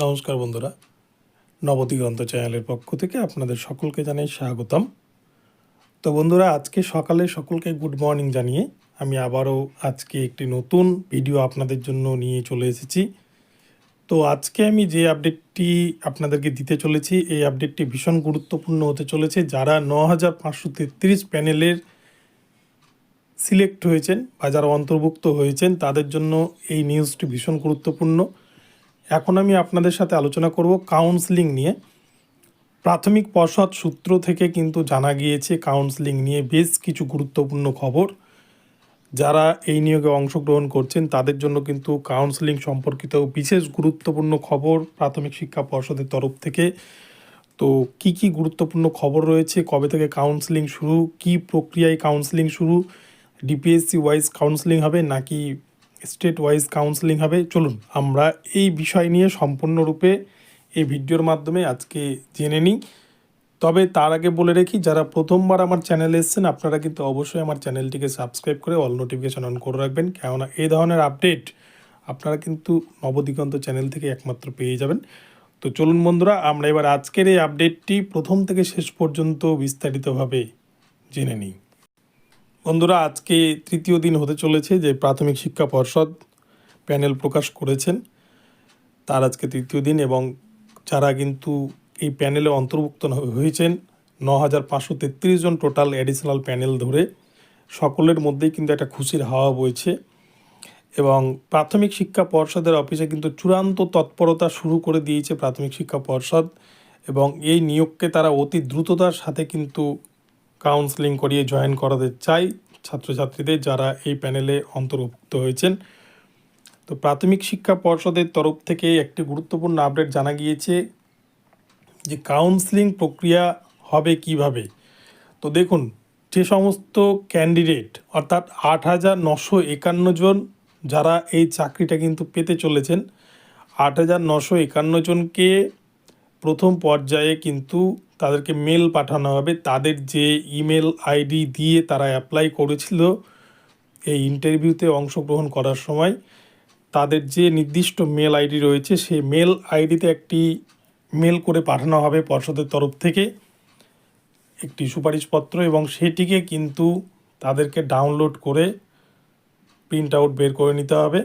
নমস্কার বন্ধুরা, নবদিগন্ত চ্যানেলের পক্ষ থেকে আপনাদের সকলকে জানাই স্বাগতম। তো বন্ধুরা, আজকে সকালে সকলকে গুড মর্নিং জানিয়ে আমি আবারও আজকে একটি নতুন ভিডিও আপনাদের জন্য নিয়ে চলে এসেছি। তো আজকে আমি যে আপডেটটি আপনাদেরকে দিতে চলেছি, এই আপডেটটি ভীষণ গুরুত্বপূর্ণ হতে চলেছে। যারা 9533 প্যানেলের সিলেক্ট হয়েছেন বা যারা অন্তর্ভুক্ত হয়েছেন তাদের জন্য এই নিউজটি ভীষণ গুরুত্বপূর্ণ। এখন আমি আপনাদের সাথে আলোচনা করব কাউন্সেলিং নিয়ে। প্রাথমিক পর্ষদ সূত্র থেকে কিন্তু জানা গিয়েছে কাউন্সেলিং নিয়ে বেশ কিছু গুরুত্বপূর্ণ খবর। যারা এই নিয়োগে অংশগ্রহণ করছেন তাদের জন্য কিন্তু কাউন্সেলিং সম্পর্কিত বিশেষ গুরুত্বপূর্ণ খবর প্রাথমিক শিক্ষা পর্ষদের তরফ থেকে। তো কি কি গুরুত্বপূর্ণ খবর রয়েছে, কবে থেকে কাউন্সেলিং শুরু, কি প্রক্রিয়ায় কাউন্সেলিং শুরু, ডিপিএসসি ওয়াইজ কাউন্সেলিং হবে নাকি স্টেট ওয়াইজ কাউন্সেলিং হবে, চলুন আমরা এই বিষয় নিয়ে সম্পূর্ণরূপে এই ভিডিওর মাধ্যমে আজকে জেনে নিই। তবে তার আগে বলে রেখি, যারা প্রথমবার আমার চ্যানেলে এসেছেন আপনারা কিন্তু অবশ্যই আমার চ্যানেলটিকে সাবস্ক্রাইব করে অল নোটিফিকেশান অন করে রাখবেন, কেননা এই ধরনের আপডেট আপনারা কিন্তু নবদিগন্ত চ্যানেল থেকে একমাত্র পেয়ে যাবেন। তো চলুন বন্ধুরা, আমরা এবার আজকের এই আপডেটটি প্রথম থেকে শেষ পর্যন্ত বিস্তারিতভাবে জেনে নিই। বন্ধুরা, আজকে তৃতীয় দিন হতে চলেছে যে প্রাথমিক শিক্ষা পর্ষদ প্যানেল প্রকাশ করেছেন, তার আজকে তৃতীয় দিন। এবং যারা কিন্তু এই প্যানেলে অন্তর্ভুক্ত হয়েছেন 9533 জন টোটাল অ্যাডিশনাল প্যানেল ধরে, সকলের মধ্যেই কিন্তু একটা খুশির হাওয়া বইছে। এবং প্রাথমিক শিক্ষা পর্ষদের অফিসে কিন্তু চূড়ান্ত তৎপরতা শুরু করে দিয়েছে প্রাথমিক শিক্ষা পর্ষদ, এবং এই নিয়োগকে তারা অতি দ্রুততার সাথে কিন্তু কাউন্সেলিং করিয়ে জয়েন করাতে চাই ছাত্রছাত্রীদের যারা এই প্যানেলে অন্তর্ভুক্ত হয়েছেন। তো প্রাথমিক শিক্ষা পর্ষদের তরফ থেকে একটি গুরুত্বপূর্ণ আপডেট জানা গিয়েছে যে কাউন্সেলিং প্রক্রিয়া হবে কিভাবে। তো দেখুন, যে সমস্ত ক্যান্ডিডেট অর্থাৎ 8951 জন যারা এই চাকরিটা কিন্তু পেতে চলেছেন, 8951 জনকে প্রথম পর্যায়ে কিন্তু তাদেরকে মেল পাঠানো হবে। তাদের যে ইমেল আইডি দিয়ে তারা অ্যাপ্লাই করেছিল এই ইন্টারভিউতে অংশগ্রহণ করার সময়, তাদের যে নির্দিষ্ট মেল আইডি রয়েছে সেই মেল আইডিতে একটি মেল করে পাঠানো হবে পর্ষদের তরফ থেকে একটি সুপারিশপত্র, এবং সেটিকে কিন্তু তাদেরকে ডাউনলোড করে প্রিন্ট আউট বের করে নিতে হবে।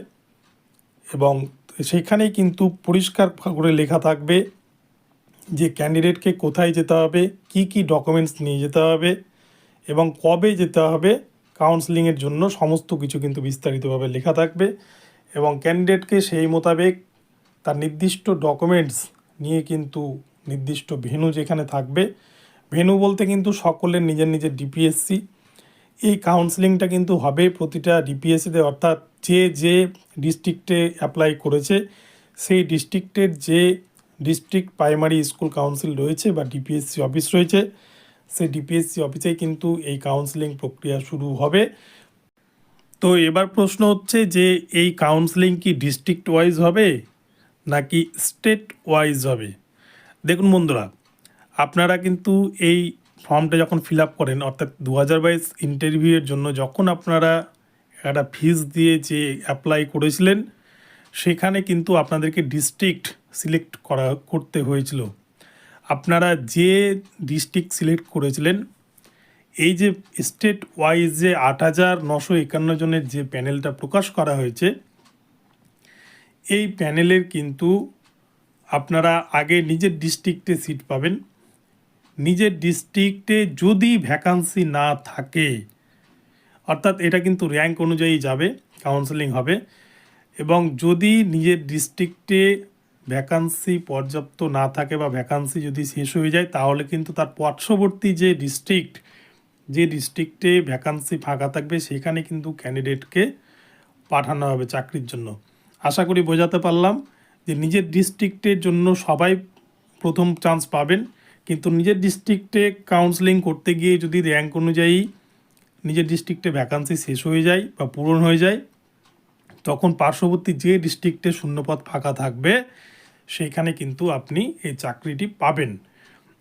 এবং সেখানেই কিন্তু পরিষ্কার করে লেখা থাকবে যে ক্যান্ডিডেটকে কোথায় যেতে হবে, কি কি ডকুমেন্টস নিয়ে যেতে হবে এবং কবে যেতে হবে কাউন্সেলিংয়ের জন্য, সমস্ত কিছু কিন্তু বিস্তারিতভাবে লেখা থাকবে। এবং ক্যান্ডিডেটকে সেই মোতাবেক তার নির্দিষ্ট ডকুমেন্টস নিয়ে কিন্তু নির্দিষ্ট ভেন্যু যেখানে থাকবে, ভেন্যু বলতে কিন্তু সকলের নিজের নিজের ডিপিএসসি, এই কাউন্সেলিংটা কিন্তু হবে প্রতিটা ডিপিএসসিতে, অর্থাৎ যে যে ডিস্ট্রিক্টে অ্যাপ্লাই করেছে সেই ডিস্ট্রিক্টের যে ডিস্ট্রিক্ট প্রাইমারি স্কুল কাউন্সিল রয়েছে বা ডিপিএসসি অফিস রয়েছে, সেই ডিপিএসসি অফিসেই কিন্তু এই কাউন্সেলিং প্রক্রিয়া শুরু হবে। তো এবার প্রশ্ন হচ্ছে যে এই কাউন্সেলিং কি ডিস্ট্রিক্ট ওয়াইজ হবে নাকি স্টেট ওয়াইজ হবে। দেখুন বন্ধুরা, আপনারা কিন্তু এই ফর্মটা যখন ফিল আপ করেন, অর্থাৎ 2022 ইন্টারভিউয়ের জন্য যখন আপনারা একটা ফিস দিয়ে যে অ্যাপ্লাই করেছিলেন, সেখানে কিন্তু আপনাদেরকে ডিস্ট্রিক্ট সিলেক্ট করতে হয়েছিল। আপনারা যে ডিস্ট্রিক্ট সিলেক্ট করেছিলেন, এই যে স্টেট ওয়াইজ যে 8951 জনের যে প্যানেলটা প্রকাশ করা হয়েছে, এই প্যানেলের কিন্তু আপনারা আগে নিজের ডিস্ট্রিক্টে সিট পাবেন। নিজের ডিস্ট্রিক্টে যদি ভ্যাকান্সি না থাকে, অর্থাৎ এটা কিন্তু র্যাঙ্ক অনুযায়ী যাবে, কাউন্সেলিং হবে। এবং যদি নিজের ডিস্ট্রিক্টে ভ্যাকান্সি পর্যাপ্ত না থাকে বা ভ্যাকান্সি যদি শেষ হয়ে যায়, তাহলে কিন্তু তার পার্শ্ববর্তী যে ডিস্ট্রিক্টে ভ্যাকান্সি ফাঁকা থাকবে সেখানে কিন্তু ক্যান্ডিডেটকে পাঠানো হবে চাকরির জন্য। আশা করি বোঝাতে পারলাম যে নিজের ডিস্ট্রিক্টের জন্য সবাই প্রথম চান্স পাবেন, কিন্তু নিজের ডিস্ট্রিক্টে কাউন্সেলিং করতে গিয়ে যদি র্যাঙ্ক অনুযায়ী নিজের ডিস্ট্রিক্টে ভ্যাকান্সি শেষ হয়ে যায় বা পূরণ হয়ে যায়, তখন পার্শ্ববর্তী যে ডিস্ট্রিক্টে শূন্যপদ ফাঁকা থাকবে সেইখানে কিন্তু আপনি এই চাকরিটি পাবেন।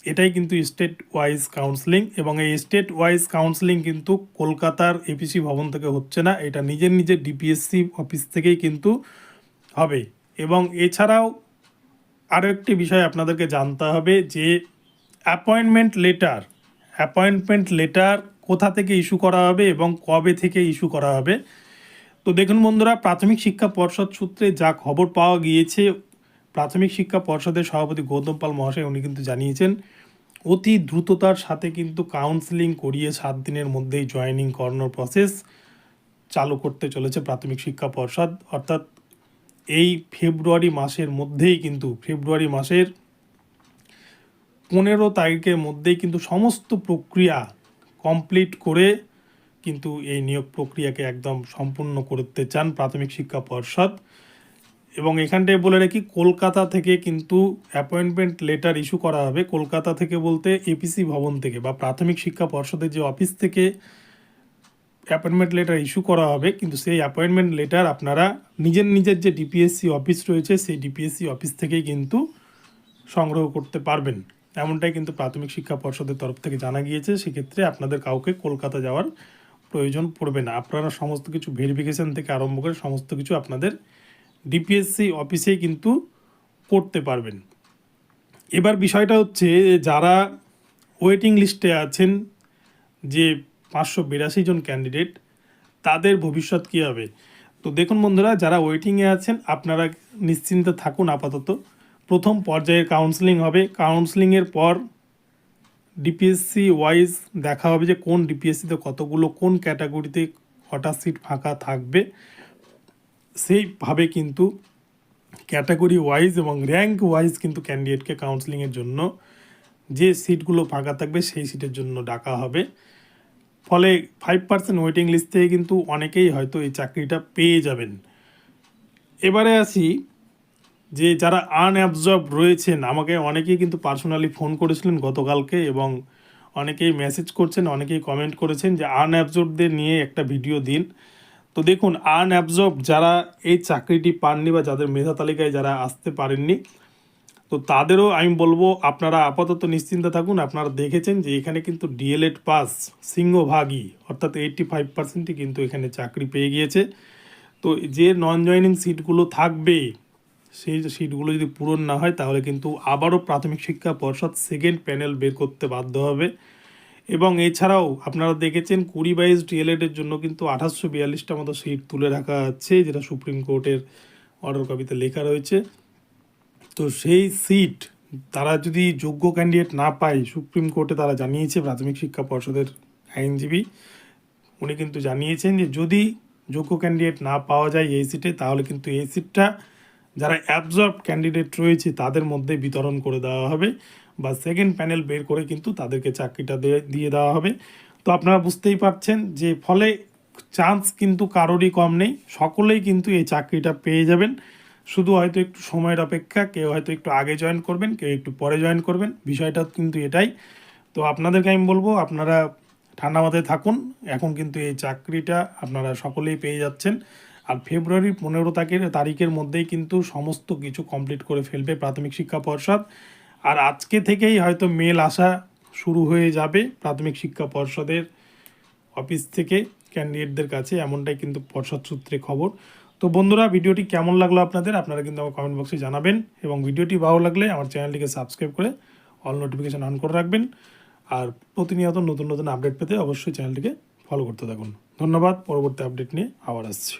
এটাই কিন্তু স্টেট ওয়াইজ কাউন্সেলিং। এবং এই স্টেট ওয়াইজ কাউন্সেলিং কিন্তু কলকাতার এপিসি ভবন থেকে হচ্ছে না, এটা নিজের নিজের ডিপিএসসি অফিস থেকেই কিন্তু হবে। এবং এছাড়াও আরও একটি বিষয় আপনাদেরকে জানতে হবে যে অ্যাপয়েন্টমেন্ট লেটার কোথা থেকে ইস্যু করা হবে এবং কবে থেকে ইস্যু করা হবে। তো দেখুন বন্ধুরা, প্রাথমিক শিক্ষা পর্ষদ সূত্রে যা খবর পাওয়া গিয়েছে, প্রাথমিক শিক্ষা পর্ষদের সভাপতি গৌতম পাল মহাশয় উনি কিন্তু জানিয়েছেন অতি দ্রুততার সাথে কিন্তু কাউন্সেলিং করিয়ে 7 দিনের মধ্যেই জয়েনিং করানোর প্রসেস চালু করতে চলেছে প্রাথমিক শিক্ষা পর্ষদ। অর্থাৎ এই ফেব্রুয়ারি মাসের মধ্যেই কিন্তু ফেব্রুয়ারি মাসের 15 তারিখের মধ্যেই কিন্তু সমস্ত প্রক্রিয়া কমপ্লিট করে কিন্তু এই নিয়োগ প্রক্রিয়াকে একদম সম্পূর্ণ করতে চান প্রাথমিক শিক্ষা পর্ষদ। এবং এখানটায় বলে রাখি, কলকাতা থেকে কিন্তু অ্যাপয়েন্টমেন্ট লেটার ইস্যু করা হবে। কলকাতা থেকে বলতে এপিসি ভবন থেকে বা প্রাথমিক শিক্ষা পর্ষদের যে অফিস থেকে অ্যাপয়েন্টমেন্ট লেটার ইস্যু করা হবে, কিন্তু সেই অ্যাপয়েন্টমেন্ট লেটার আপনারা নিজের যে ডিপিএসসি অফিস রয়েছে সেই ডিপিএসসি অফিস থেকেই কিন্তু সংগ্রহ করতে পারবেন, এমনটাই কিন্তু প্রাথমিক শিক্ষা পর্ষদের তরফ থেকে জানা গিয়েছে। সেক্ষেত্রে আপনাদের কাউকে কলকাতা যাওয়ার প্রয়োজন পড়বে না, আপনারা সমস্ত কিছু ভেরিফিকেশান থেকে আরম্ভ করে সমস্ত কিছু আপনাদের ডিপিএসসি অফিসেই কিন্তু করতে পারবেন। এবার বিষয়টা হচ্ছে, যারা ওয়েটিং লিস্টে আছেন, যে 582 জন ক্যান্ডিডেট, তাদের ভবিষ্যৎ কী হবে। তো দেখুন বন্ধুরা, যারা ওয়েটিংয়ে আছেন আপনারা নিশ্চিন্তে থাকুন। আপাতত প্রথম পর্যায়ের কাউন্সেলিং হবে, কাউন্সেলিংয়ের পর ডিপিএসসি ওয়াইজ দেখা হবে যে কোন ডিপিএসসিতে কতগুলো, কোন ক্যাটাগরিতে কটা সিট ফাঁকা থাকবে। সেইভাবে কিন্তু ক্যাটাগরি ওয়াইজ এবং র্যাঙ্ক ওয়াইজ কিন্তু ক্যান্ডিডেটকে কাউন্সেলিংয়ের জন্য যে সিটগুলো ফাঁকা থাকবে সেই সিটের জন্য ডাকা হবে। ফলে 5% ওয়েটিং লিস্ট থেকে কিন্তু অনেকেই হয়তো এই চাকরিটা পেয়ে যাবেন। এবারে আসি, যে যারা আনঅ্যাবজর্ব রয়েছেন, আমাকে অনেকেই কিন্তু পার্সোনালি ফোন করেছিলেন গতকালকে এবং অনেকেই মেসেজ করছেন, অনেকেই কমেন্ট করেছেন যে আনঅ্যাবজর্বদের নিয়ে একটা ভিডিও দিন। তো দেখুন, আনঅ্যাবজর্ব যারা এই চাকরিটি পাননি বা যাদের মেধা তালিকায় যারা আসতে পারেননি, তো তাদেরও আমি বলবো আপনারা আপাতত নিশ্চিন্তে থাকুন। আপনারা দেখেছেন যে এখানে কিন্তু ডিএলএড পাস সিংহভাগই, অর্থাৎ 85%ই কিন্তু এখানে চাকরি পেয়ে গিয়েছে। তো যে নন জয়েনিং সিটগুলো থাকবে, সেই সিটগুলো যদি পূরণ না হয় তাহলে কিন্তু আবারও প্রাথমিক শিক্ষা পর্ষদ সেকেন্ড প্যানেল বের করতে বাধ্য হবে। এবং এছাড়াও আপনারা দেখেছেন 20-22 ডিএলএডের জন্য কিন্তু 2842টা মতো সিট তুলে রাখা আছে, যেটা সুপ্রিম কোর্টের অর্ডার কপিতে লেখা রয়েছে। তো সেই সিট তারা যদি যোগ্য ক্যান্ডিডেট না পায়, সুপ্রিম কোর্টে তারা জানিয়েছে, প্রাথমিক শিক্ষা পর্ষদের আইনজীবী উনি কিন্তু জানিয়েছেন যে যদি যোগ্য ক্যান্ডিডেট না পাওয়া যায় এই সিটে, তাহলে কিন্তু এই সিটটা যারা অ্যাবজর্ব ক্যান্ডিডেট রয়েছে তাদের মধ্যে বিতরণ করে দেওয়া হবে বা সেকেন্ড প্যানেল বের করে কিন্তু তাদেরকে চাকরিটা দিয়ে দেওয়া হবে। তো আপনারা বুঝতেই পারছেন যে ফলে চান্স কিন্তু কারোরই কম নেই, সকলেই কিন্তু এই চাকরিটা পেয়ে যাবেন। শুধু হয়তো একটু সময়ের অপেক্ষা, কেউ হয়তো একটু আগে জয়েন করবেন, কেউ একটু পরে জয়েন করবেন, বিষয়টা কিন্তু এটাই। তো আপনাদেরকে আমি বলবো আপনারা ঠান্ডা মাথায় থাকুন, এখন কিন্তু এই চাকরিটা আপনারা সকলেই পেয়ে যাচ্ছেন। আর ফেব্রুয়ারির 15 তারিখের মধ্যেই কিন্তু সমস্ত কিছু কমপ্লিট করে ফেলবে প্রাথমিক শিক্ষা পর্ষদ। আর আজকে থেকেই হয়তো মেল আসা শুরু হয়ে যাবে প্রাথমিক শিক্ষা পর্ষদের অফিস থেকে ক্যান্ডিডেটদের কাছে, এমনটাই কিন্তু পর্ষদ সূত্রে খবর। তো বন্ধুরা, ভিডিওটি কেমন লাগলো আপনারা কিন্তু আমার কমেন্ট বক্সে জানাবেন এবং ভিডিওটি ভালো লাগলে আমার চ্যানেলটিকে সাবস্ক্রাইব করে অল নোটিফিকেশান অন করে রাখবেন। আর প্রতিনিয়ত নতুন আপডেট পেতে অবশ্যই চ্যানেলটিকে ফলো করতে থাকুন। ধন্যবাদ। পরবর্তী আপডেট নিয়ে আবার আসছি।